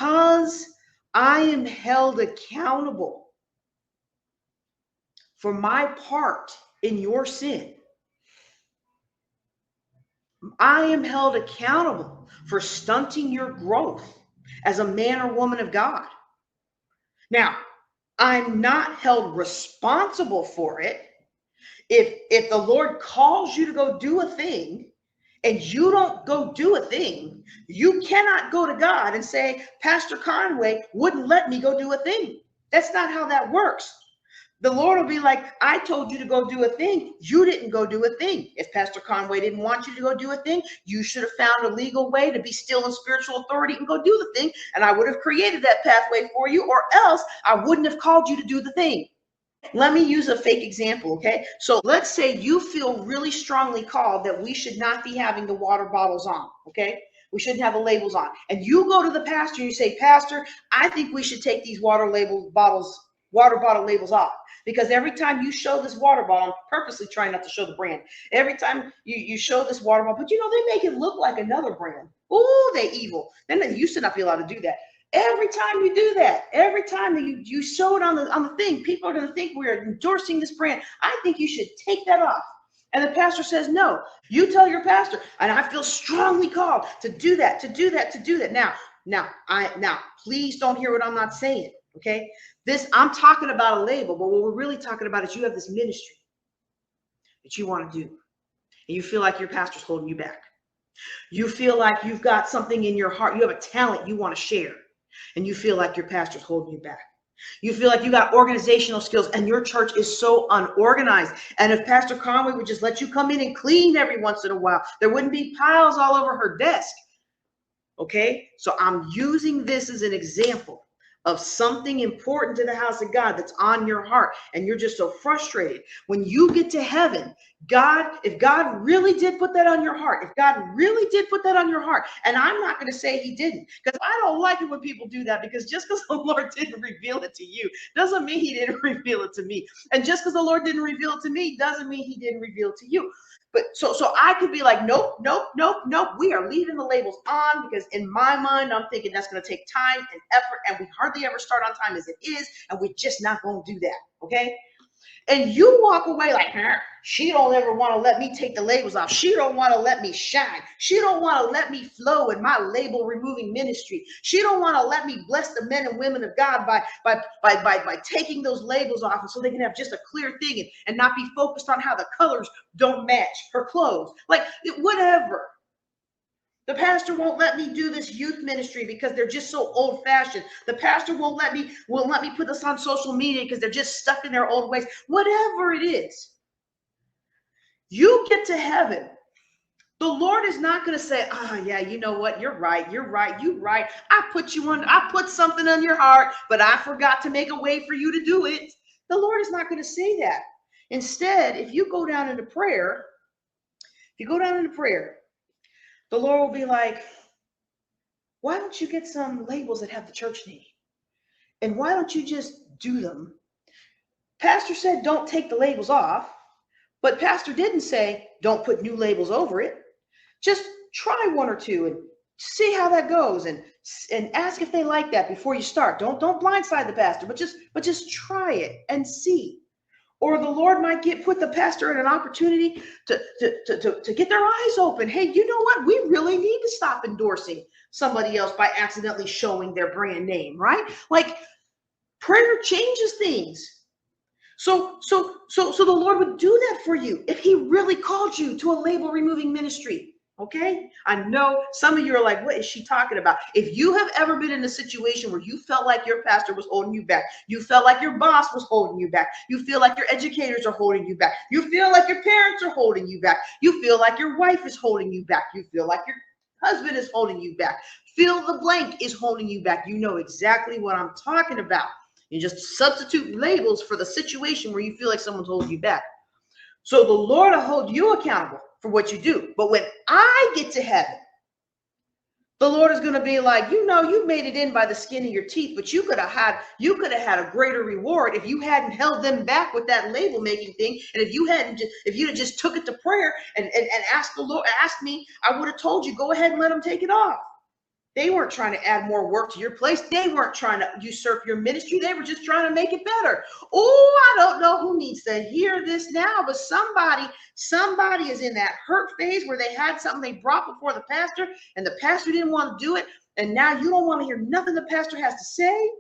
because I am held accountable for my part in your sin. I am held accountable for stunting your growth as a man or woman of God. Now, I'm not held responsible for it. If the Lord calls you to go do a thing and you don't go do a thing, you cannot go to God and say, Pastor Conway wouldn't let me go do a thing. That's not how that works. The Lord will be like, I told you to go do a thing. You didn't go do a thing. If Pastor Conway didn't want you to go do a thing, you should have found a legal way to be still in spiritual authority and go do the thing. And I would have created that pathway for you, or else I wouldn't have called you to do the thing. Let me use a fake example, okay? So let's say you feel really strongly called that we should not be having the water bottles on, okay? We shouldn't have the labels on. And you go to the pastor and you say, Pastor, I think we should take these water bottle labels off. Because every time you show this water bottle, I'm purposely trying not to show the brand. Every time you show this water bottle, but they make it look like another brand. Ooh, they evil. Then they used to not be allowed to do that. Every time you do that, every time that you show it on the thing, people are going to think we're endorsing this brand. I think you should take that off. And the pastor says, no, you tell your pastor. And I feel strongly called to do that, to do that, to do that. Now, please don't hear what I'm not saying. Okay. I'm talking about a label, but what we're really talking about is you have this ministry that you want to do. And you feel like your pastor's holding you back. You feel like you've got something in your heart. You have a talent you want to share. And you feel like your pastor's holding you back. You feel like you got organizational skills and your church is so unorganized. And if Pastor Conway would just let you come in and clean every once in a while, there wouldn't be piles all over her desk. Okay, so I'm using this as an example of something important to the house of God that's on your heart, and you're just so frustrated. When you get to heaven, if God really did put that on your heart, and I'm not going to say he didn't, because I don't like it when people do that, because just because the Lord didn't reveal it to you doesn't mean he didn't reveal it to me. And just because the Lord didn't reveal it to me doesn't mean he didn't reveal it to you. But so I could be like, nope. We are leaving the labels on, because in my mind, I'm thinking that's going to take time and effort, and we hardly ever start on time as it is, and we're just not going to do that. Okay. And you walk away like, she don't ever want to let me take the labels off. She don't want to let me shine. She don't want to let me flow in my label removing ministry. She don't want to let me bless the men and women of God by taking those labels off, and so they can have just a clear thing and not be focused on how the colors don't match her clothes. Like, whatever. The pastor won't let me do this youth ministry because they're just so old fashioned. The pastor won't let me put this on social media because they're just stuck in their old ways. Whatever it is, you get to heaven. The Lord is not going to say, yeah, you know what? You're right. I put something on your heart, but I forgot to make a way for you to do it. The Lord is not going to say that. Instead, if you go down into prayer, the Lord will be like, why don't you get some labels that have the church name? And why don't you just do them? Pastor said, don't take the labels off, but Pastor didn't say, don't put new labels over it. Just try one or two and see how that goes, and ask if they like that before you start. Don't blindside the pastor, but just try it and see. Or the Lord might put the pastor in an opportunity to get their eyes open. Hey, you know what? We really need to stop endorsing somebody else by accidentally showing their brand name, right? Like, prayer changes things. So the Lord would do that for you if he really called you to a label removing ministry. Okay, I know some of you are like, what is she talking about? If you have ever been in a situation where you felt like your pastor was holding you back, you felt like your boss was holding you back, you feel like your educators are holding you back, you feel like your parents are holding you back, you feel like your wife is holding you back, you feel like your husband is holding you back, fill the blank is holding you back. You know exactly what I'm talking about. You just substitute labels for the situation where you feel like someone's holding you back. So the Lord will hold you accountable for what you do. But when I get to heaven, the Lord is going to be like, you made it in by the skin of your teeth, but you could have had a greater reward if you hadn't held them back with that label making thing. And if you'd have just took it to prayer and asked the Lord, asked me, I would have told you, go ahead and let them take it off. They weren't trying to add more work to your place. They weren't trying to usurp your ministry. They were just trying to make it better. Oh, I don't know who needs to hear this now, but somebody is in that hurt phase where they had something they brought before the pastor and the pastor didn't want to do it. And now you don't want to hear nothing the pastor has to say.